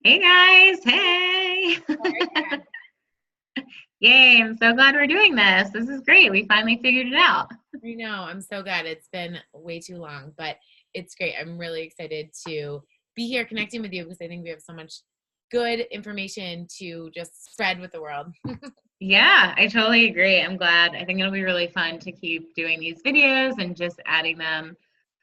Hey guys, hey. Yeah, Yay, I'm so glad we're doing this. This is great. We finally figured it out. I know. I'm so glad. It's been way too long, but it's great. I'm really excited to be here connecting with you because I think we have so much good information to just spread with the world. Yeah, I totally agree. I'm glad. I think it'll be really fun to keep doing these videos and just adding them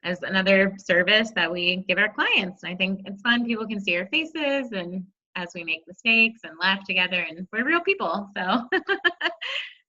as another service that we give our clients. And I think it's fun. People can see our faces and as we make mistakes and laugh together, and we're real people. So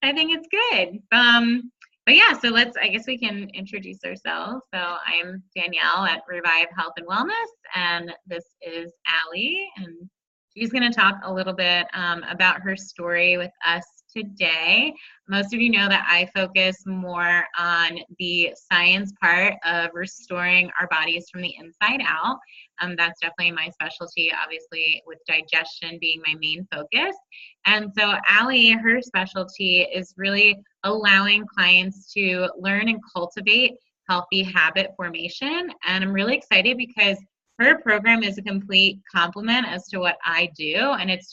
I think it's good. But yeah, so I guess we can introduce ourselves. So I'm Danielle at Revive Health and Wellness, and this is Allie, and she's going to talk a little bit about her story with us today. Most of you know that I focus more on the science part of restoring our bodies from the inside out. That's definitely my specialty, obviously, with digestion being my main focus. And so, Allie, her specialty is really allowing clients to learn and cultivate healthy habit formation. And I'm really excited because her program is a complete complement as to what I do. And it's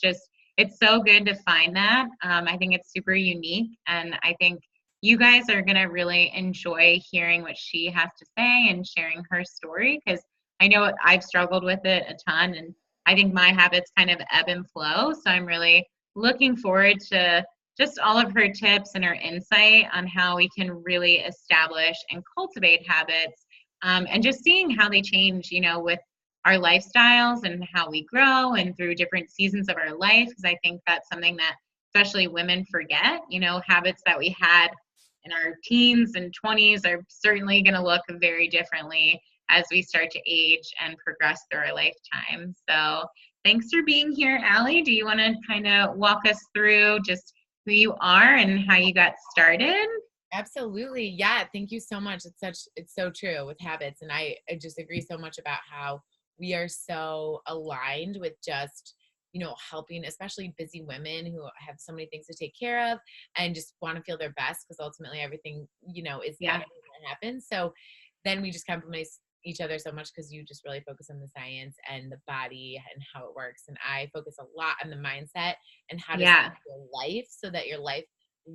so good to find that. I think it's super unique. And I think you guys are going to really enjoy hearing what she has to say and sharing her story because I know I've struggled with it a ton. And I think my habits kind of ebb and flow. So I'm really looking forward to just all of her tips and her insight on how we can really establish and cultivate habits and just seeing how they change, with our lifestyles and how we grow and through different seasons of our life. Because I think that's something that especially women forget, habits that we had in our teens and 20s are certainly going to look very differently as we start to age and progress through our lifetime. So thanks for being here, Allie. Do you want to kind of walk us through just who you are and how you got started? Absolutely. Yeah. Thank you so much. It's so true with habits. And I just agree so much about how we are so aligned with just, helping, especially busy women who have so many things to take care of and just want to feel their best because ultimately everything, is Yeah. everything that happens. So then we just complement each other so much because you just really focus on the science and the body and how it works. And I focus a lot on the mindset and how to set Yeah. your life so that your life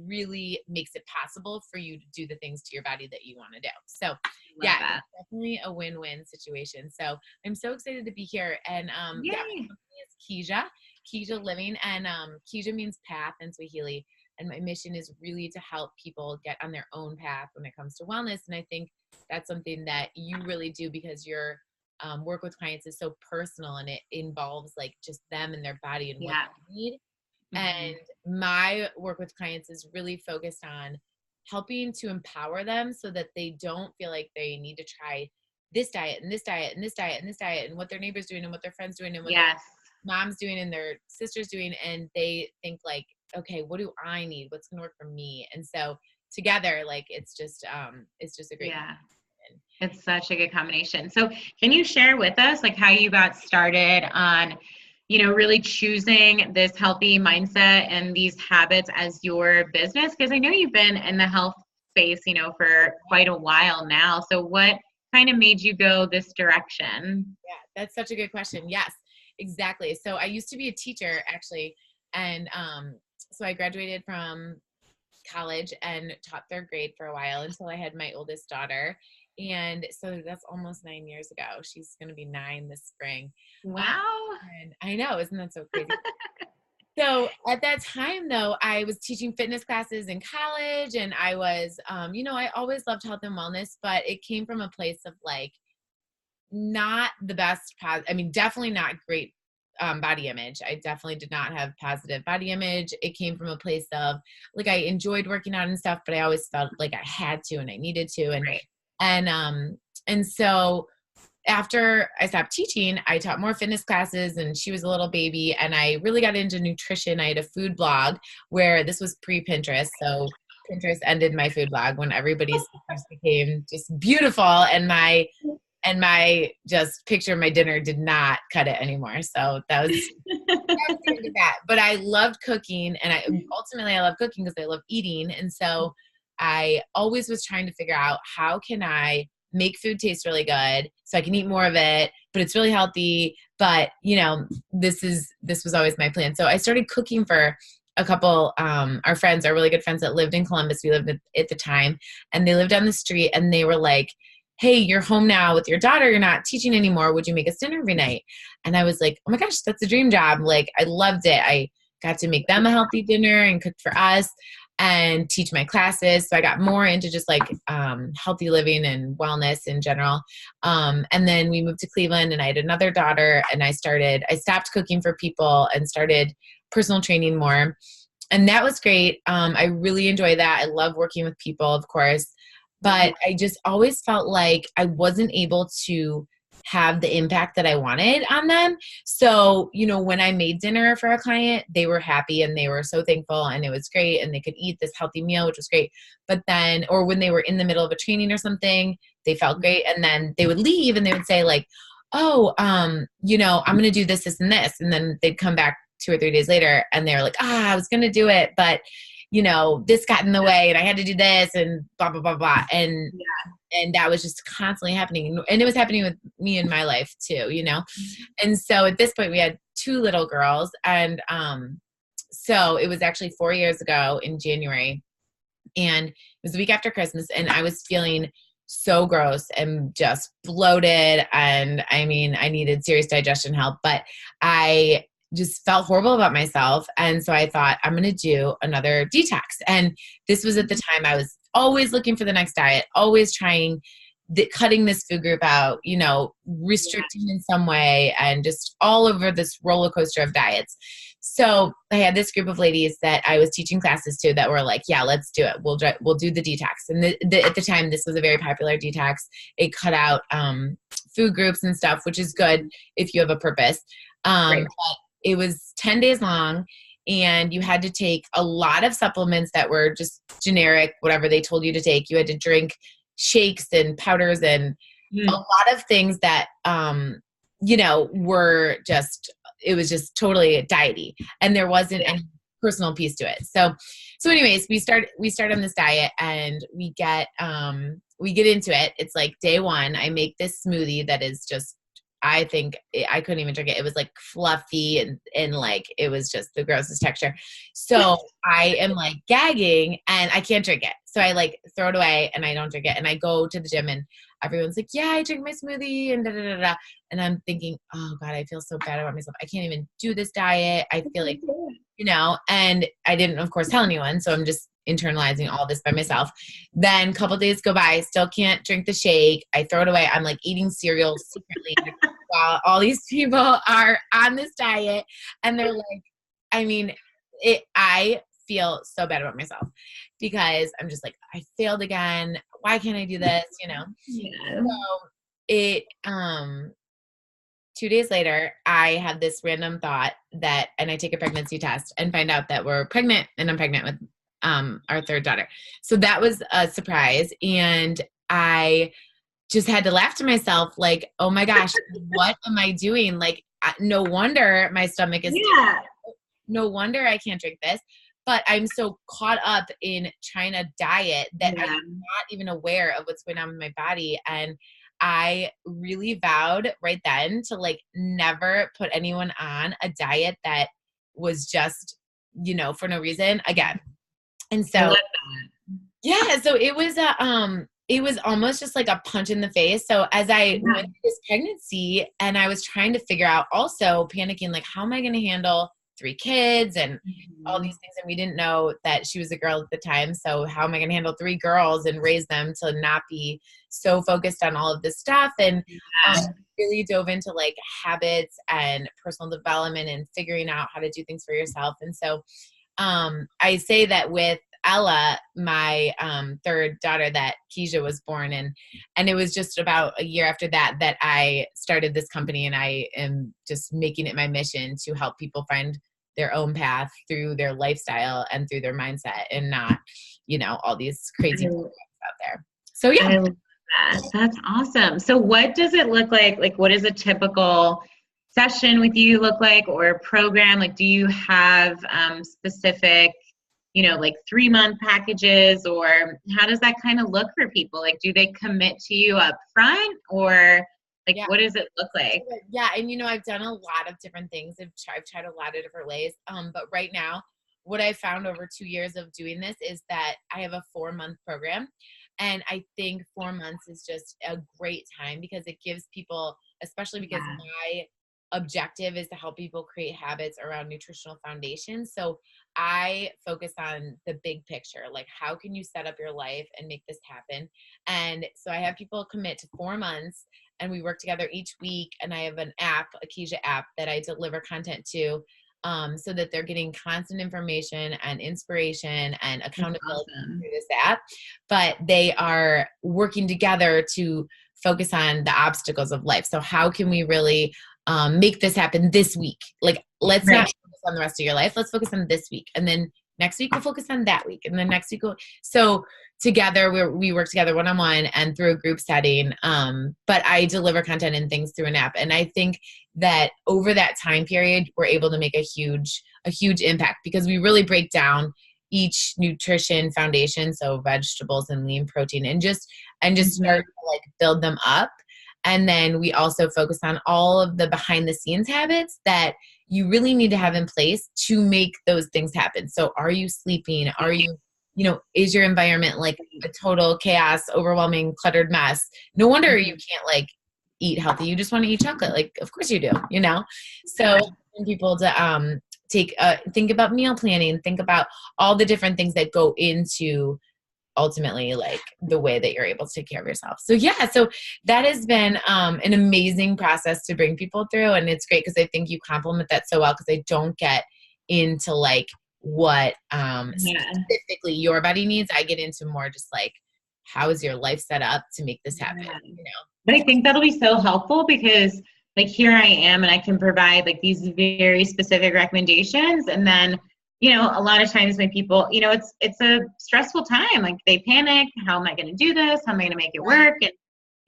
really makes it possible for you to do the things to your body that you want to do. So Love yeah, that. it's definitely a win-win situation. So I'm so excited to be here. And yeah, Yay. my company is Keja Living, and Keja means path in Swahili. And my mission is really to help people get on their own path when it comes to wellness. And I think that's something that you really do because your work with clients is so personal and it involves like just them and their body and what Yeah. they need. Hmm. And my work with clients is really focused on helping to empower them so that they don't feel like they need to try this diet and this diet and this diet and this diet and what their neighbor's doing and what their friends doing and what their Yes. mom's doing and their sister's doing. And they think like, okay, what do I need? What's going to work for me? And so together, like, it's just a great Yeah. combination. It's such a good combination. So, can you share with us like how you got started on, really choosing this healthy mindset and these habits as your business? Because I know you've been in the health space, for quite a while now. So, what kind of made you go this direction? Yeah, that's such a good question. Yes, exactly. So I used to be a teacher actually, and so I graduated from college and taught third grade for a while until I had my oldest daughter. And so that's almost 9 years ago. She's going to be 9 this spring. Um, Wow. and I know, isn't that so crazy? So at that time, though, I was teaching fitness classes in college, and I was, I always loved health and wellness, but it came from a place of like not the best. I mean, definitely not great body image. I definitely did not have positive body image. It came from a place of like I enjoyed working out and stuff, but I always felt like I had to and I needed to, Right. and so after I stopped teaching, I taught more fitness classes and she was a little baby and I really got into nutrition. I had a food blog where this was pre-Pinterest. So Pinterest ended my food blog when everybody's pictures became just beautiful and my just picture of my dinner did not cut it anymore. So that's the end of that. But I loved cooking and ultimately I love cooking because I love eating. And so I always was trying to figure out how can I make food taste really good so I can eat more of it, but it's really healthy. But, you know, this was always my plan. So I started cooking for a couple, our friends, our really good friends that lived in Columbus. We lived at the time, and they lived down the street, and they were like, hey, you're home now with your daughter. You're not teaching anymore. Would you make us dinner every night? And I was like, oh my gosh, that's a dream job. Like, I loved it. I got to make them a healthy dinner and cook for us and teach my classes. So I got more into just like healthy living and wellness in general. And then we moved to Cleveland, and I had another daughter, and I stopped cooking for people and started personal training more. And that was great. I really enjoy that. I love working with people, of course, but I just always felt like I wasn't able to have the impact that I wanted on them. So, you know, when I made dinner for a client, they were happy and they were so thankful, and it was great, and they could eat this healthy meal, which was great. But then, or when they were in the middle of a training or something, they felt great. And then they would leave and they would say like, oh, you know, I'm going to do this, this, and this. And then they'd come back 2 or 3 days later, and they were like, I was going to do it, but you know, this got in the way, and I had to do this, and blah, blah, blah, blah. And that was just constantly happening. And it was happening with me in my life too, you know? And so at this point we had 2 little girls. And so it was actually 4 years ago in January, and it was the week after Christmas, and I was feeling so gross and just bloated. And I mean, I needed serious digestion help, but I just felt horrible about myself. And so I thought, I'm going to do another detox. And this was at the time I was always looking for the next diet, always trying, cutting this food group out, you know, restricting in some way, and just all over this roller coaster of diets. So I had this group of ladies that I was teaching classes to that were like, yeah, let's do it. We'll do the detox. And at the time, this was a very popular detox. It cut out food groups and stuff, which is good if you have a purpose. But it was 10 days long, and you had to take a lot of supplements that were just generic, whatever they told you to take. You had to drink shakes and powders and a lot of things that, you know, were just, it was just totally diety, and there wasn't any personal piece to it. So anyways, we start on this diet, and we get into it. It's like day 1, I make this smoothie that is just, I think I couldn't even drink it. It was like fluffy and like, it was just the grossest texture. So I am like gagging, and I can't drink it. So I like throw it away, and I don't drink it. And I go to the gym, and everyone's like, yeah, I drink my smoothie and da, da, da, da. And I'm thinking, oh God, I feel so bad about myself. I can't even do this diet. I feel like, you know, and I didn't, of course, tell anyone. So I'm just internalizing all this by myself. Then a couple days go by, still can't drink the shake. I throw it away. I'm like eating cereal secretly while all these people are on this diet. And they're like, I mean, I feel so bad about myself because I'm just like, I failed again. Why can't I do this? You know? Yeah. So it, 2 days later, I had this random thought and I take a pregnancy test and find out that we're pregnant, and I'm pregnant with our 3rd daughter. So that was a surprise. And I just had to laugh to myself, like, oh my gosh, what am I doing? Like, no wonder my stomach is, no wonder I can't drink this. But I'm so caught up in trying to diet that I'm not even aware of what's going on with my body. And I really vowed right then to like never put anyone on a diet that was just, you know, for no reason again. And so, yeah, so it was almost just like a punch in the face. So as I went through this pregnancy, and I was trying to figure out, also panicking, like, how am I going to handle 3 kids and all these things? And we didn't know that she was a girl at the time. So how am I going to handle 3 girls and raise them to not be so focused on all of this stuff? And really dove into like habits and personal development and figuring out how to do things for yourself. And so I say that with Ella, my 3rd daughter, that Keisha was born in, and it was just about a year after that I started this company, and I am just making it my mission to help people find their own path through their lifestyle and through their mindset, and not, you know, all these crazy programs out there. So yeah. I love that. That's awesome. So what does it look like? Like, what does a typical session with you look like, or program? Like, do you have specific, you know, like 3-month packages, or how does that kind of look for people? Like, do they commit to you up front, or Like, Yeah. what does it look like? Yeah. And I've done a lot of different things. I've tried a lot of different ways. But right now, what I found over 2 years of doing this is that I have a 4-month program. And I think 4 months is just a great time because it gives people, especially because Yeah. my objective is to help people create habits around nutritional foundations. So I focus on the big picture, like how can you set up your life and make this happen? And so I have people commit to 4 months and we work together each week. And I have an app, a Keisha app that I deliver content to, so that they're getting constant information and inspiration and That's accountability awesome. through this app. But they are working together to focus on the obstacles of life. So how can we really make this happen this week? Like, let's not Right. focus on the rest of your life. Let's focus on this week. And then next week we'll focus on that week. And then next week so together we work together one-on-one and through a group setting. But I deliver content and things through an app. And I think that over that time period, we're able to make a huge impact because we really break down each nutrition foundation. So vegetables and lean protein and just start to like build them up. And then we also focus on all of the behind the scenes habits that you really need to have in place to make those things happen. So are you sleeping? Are you, is your environment like a total chaos, overwhelming, cluttered mess? No wonder you can't like eat healthy. You just want to eat chocolate. Like, of course you do, So people to think about meal planning, think about all the different things that go into ultimately like the way that you're able to take care of yourself. So that has been an amazing process to bring people through. And it's great because I think you complement that so well because I don't get into like what specifically your body needs. I get into more just like, how is your life set up to make this happen? But I think that'll be so helpful because like here I am and I can provide like these very specific recommendations. And then, a lot of times when people, it's a stressful time, like they panic, how am I going to do this? How am I going to make it work? And,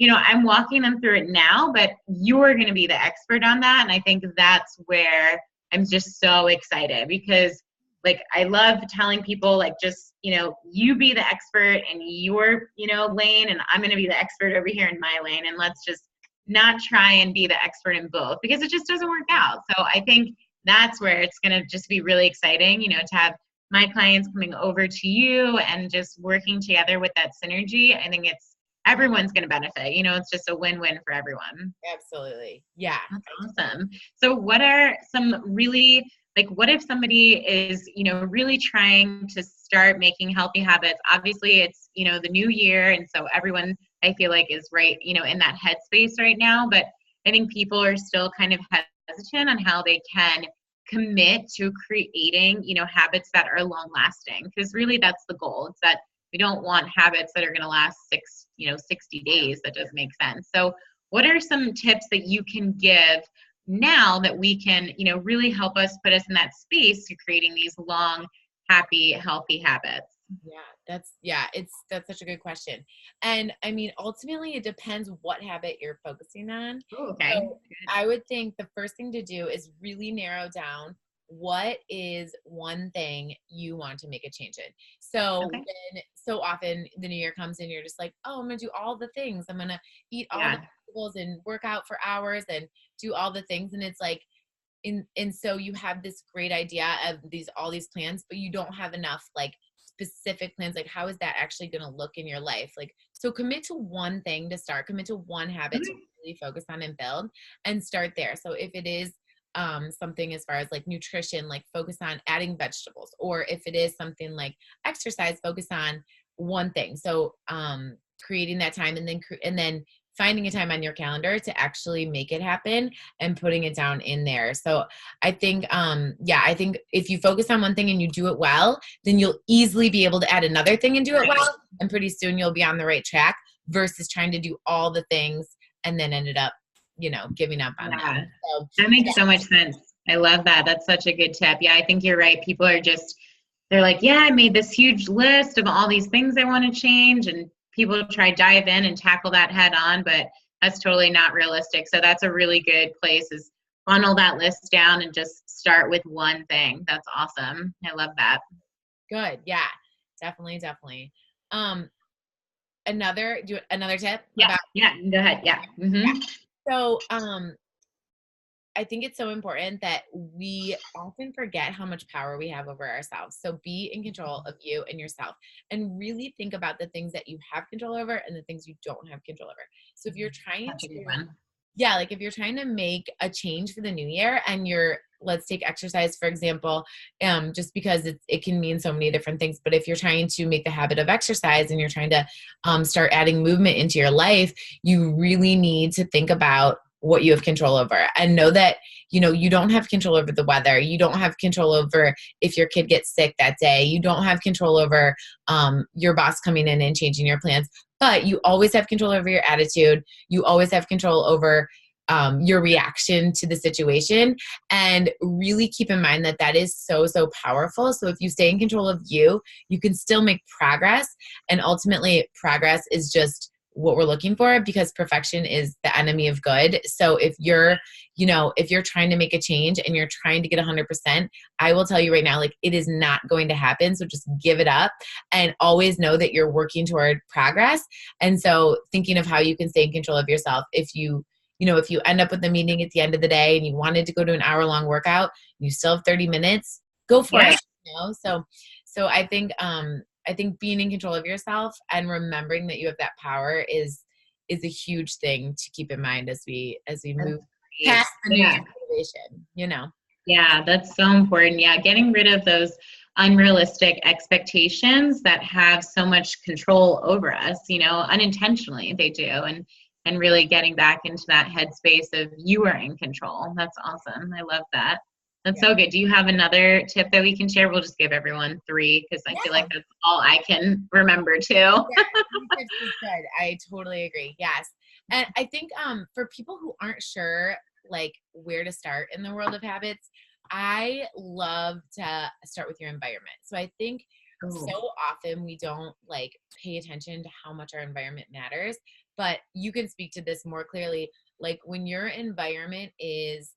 I'm walking them through it now, but you're going to be the expert on that. And I think that's where I'm just so excited because like I love telling people like just you be the expert in your lane and I'm going to be the expert over here in my lane and let's just not try and be the expert in both because it just doesn't work out. So I think that's where it's going to just be really exciting to have my clients coming over to you and just working together with that synergy. I think everyone's going to benefit. It's just a win-win for everyone. Absolutely. Yeah. That's awesome. So what are some really like what if somebody is really trying to start making healthy habits? Obviously it's the new year and so everyone I feel like is right in that headspace right now, but I think people are still kind of hesitant on how they can commit to creating habits that are long lasting because really that's the goal. It's that we don't want habits that are going to last 60 days. That doesn't make sense. So what are some tips that you can give now that we can, really help us put us in that space to creating these long, happy, healthy habits? That's such a good question. And I mean, ultimately it depends what habit you're focusing on. Ooh, okay. So I would think the first thing to do is really narrow down what is one thing you want to make a change in. So Okay. when so often the new year comes and you're just like, oh, I'm gonna do all the things. I'm gonna eat all the vegetables and work out for hours and do all the things. And it's like, and so you have this great idea of all these plans, but you don't have enough like specific plans. Like, how is that actually going to look in your life? Like, so commit to one thing to start, commit to one habit to really focus on and build and start there. So if it is something as far as like nutrition, like focus on adding vegetables, or if it is something like exercise, focus on one thing. So creating that time and then finding a time on your calendar to actually make it happen and putting it down in there. So I think, I think if you focus on one thing and you do it well, then you'll easily be able to add another thing and do it well. And pretty soon you'll be on the right track versus trying to do all the things and then ended up, giving up on that. So, that makes so much sense. I love that. That's such a good tip. Yeah, I think you're right. People are they're like, yeah, I made this huge list of all these things I want to change. And people try to dive in and tackle that head on, but that's totally not realistic. So that's a really good place is funnel that list down and just start with one thing. That's awesome. I love that. Good. Yeah, definitely. Another tip? Yeah. Go ahead. Yeah. Mm-hmm. So, I think it's so important that we often forget how much power we have over ourselves. So be in control of you and yourself and really think about the things that you have control over and the things you don't have control over. So if you're trying That's a to, good one. yeah, like if you're trying to make a change for the new year and let's take exercise, for example, just because it can mean so many different things. But if you're trying to make the habit of exercise and you're trying to start adding movement into your life, you really need to think about what you have control over and know that, you don't have control over the weather. You don't have control over if your kid gets sick that day. You don't have control over your boss coming in and changing your plans, but you always have control over your attitude. You always have control over your reaction to the situation, and really keep in mind that that is so, so powerful. So if you stay in control of you, you can still make progress. And ultimately, progress is just what we're looking for, because perfection is the enemy of good. So if you're trying to make a change and you're trying to get 100%, I will tell you right now, like, it is not going to happen. So just give it up and always know that you're working toward progress. And so thinking of how you can stay in control of yourself. If you end up with a meeting at the end of the day and you wanted to go to an hour-long workout, you still have 30 minutes, go for Yeah. it. So I think being in control of yourself and remembering that you have that power is a huge thing to keep in mind as we move Great. past the New Yeah. Year's motivation. Yeah, that's so important. Yeah, getting rid of those unrealistic expectations that have so much control over us, unintentionally they do, and really getting back into that headspace of you are in control. That's awesome. I love that. That's so good. Do you have another tip that we can share? We'll just give everyone 3 because I feel like that's all I can remember too. Yeah, tips is good. I totally agree. Yes. And I think for people who aren't sure like where to start in the world of habits, I love to start with your environment. So I think Ooh. so often we don't like pay attention to how much our environment matters, but you can speak to this more clearly. Like when your environment is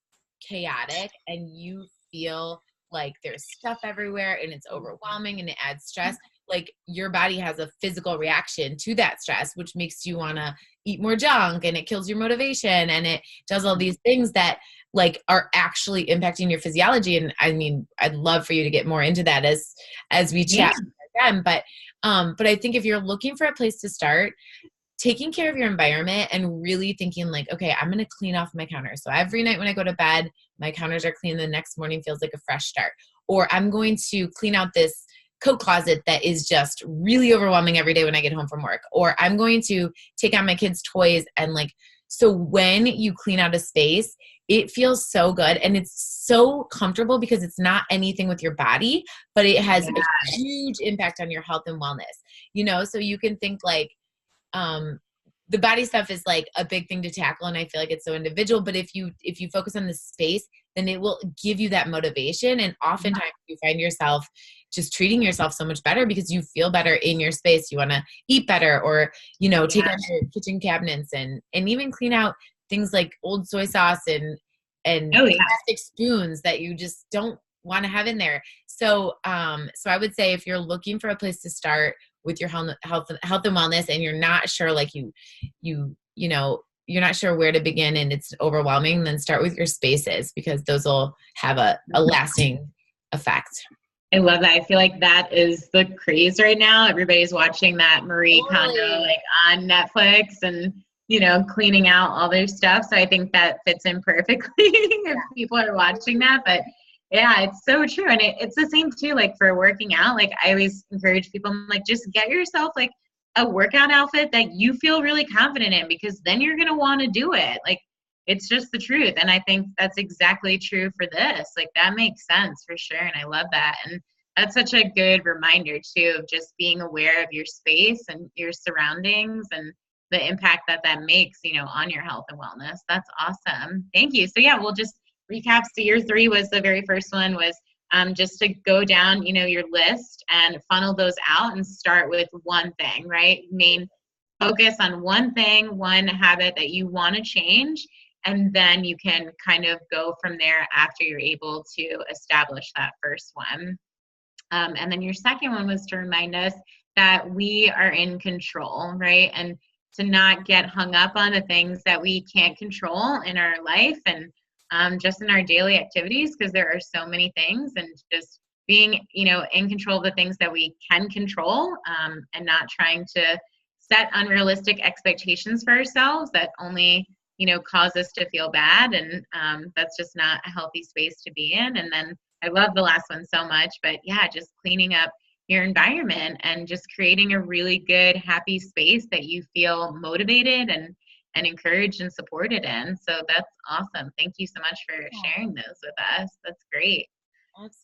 chaotic and you feel like there's stuff everywhere and it's overwhelming and it adds stress, like your body has a physical reaction to that stress, which makes you want to eat more junk, and it kills your motivation, and it does all these things that like are actually impacting your physiology. And I mean, I'd love for you to get more into that as we chat again. But I think if you're looking for a place to start, taking care of your environment and really thinking like, okay, I'm going to clean off my counters. So every night when I go to bed, my counters are clean. The next morning feels like a fresh start. Or I'm going to clean out this coat closet that is just really overwhelming every day when I get home from work. Or I'm going to take out my kids' toys and like, so when you clean out a space, it feels so good and it's so comfortable because it's not anything with your body, but it has a huge impact on your health and wellness. So you can think like, the body stuff is like a big thing to tackle, and I feel like it's so individual, but if you focus on the space, then it will give you that motivation, and oftentimes you find yourself just treating yourself so much better because you feel better in your space. You want to eat better, or take out your kitchen cabinets and even clean out things like old soy sauce and plastic spoons that you just don't want to have in there. So I would say if you're looking for a place to start with your health and wellness, and you're not sure, like you're not sure where to begin and it's overwhelming, then start with your spaces, because those will have a lasting effect. I love that. I feel like that is the craze right now. Everybody's watching that Marie Kondo like on Netflix and cleaning out all their stuff. So I think that fits in perfectly if people are watching that. But yeah, it's so true. And it's the same too, like for working out. Like I always encourage people, I'm like, just get yourself like a workout outfit that you feel really confident in, because then you're going to want to do it. Like it's just the truth. And I think that's exactly true for this. Like that makes sense for sure. And I love that. And that's such a good reminder too, of just being aware of your space and your surroundings and the impact that makes, on your health and wellness. That's awesome. Thank you. So yeah, we'll just recap. So year 3 was the very first one, was just to go down, your list and funnel those out and start with one thing, right? Main focus on one thing, one habit that you want to change. And then you can kind of go from there after you're able to establish that first one. And then your second one was to remind us that we are in control, right? And to not get hung up on the things that we can't control in our life and just in our daily activities, because there are so many things, and just being, in control of the things that we can control, and not trying to set unrealistic expectations for ourselves that only, cause us to feel bad. And that's just not a healthy space to be in. And then I love the last one so much, but yeah, just cleaning up your environment and just creating a really good, happy space that you feel motivated and encouraged and supported in. So that's awesome. Thank you so much for sharing those with us. That's great.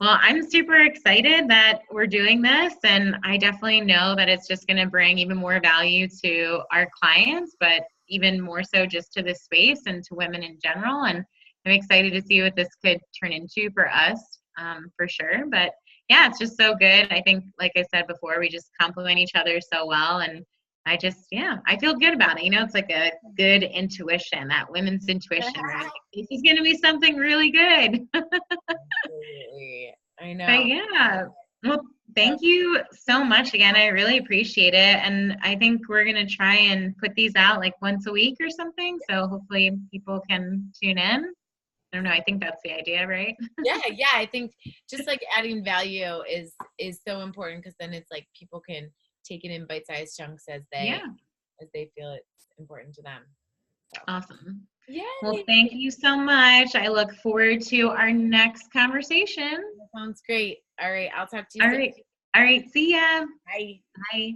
Well, I'm super excited that we're doing this, and I definitely know that it's just going to bring even more value to our clients, but even more so just to this space and to women in general. And I'm excited to see what this could turn into for us, for sure. But yeah, it's just so good. I think, like I said before, we just complement each other so well. And I feel good about it. It's like a good intuition, that women's intuition. Right? This is going to be something really good. I know. But yeah, well, thank you so much again. I really appreciate it. And I think we're going to try and put these out like once a week or something. So hopefully people can tune in. I don't know. I think that's the idea, right? Yeah. I think just like adding value is so important, because then it's like people can take it in bite-sized chunks as they feel it's important to them. So. Awesome. Yeah. Well, thank you so much. I look forward to our next conversation. That sounds great. All right. I'll talk to you soon. All right. See ya. Bye. Bye.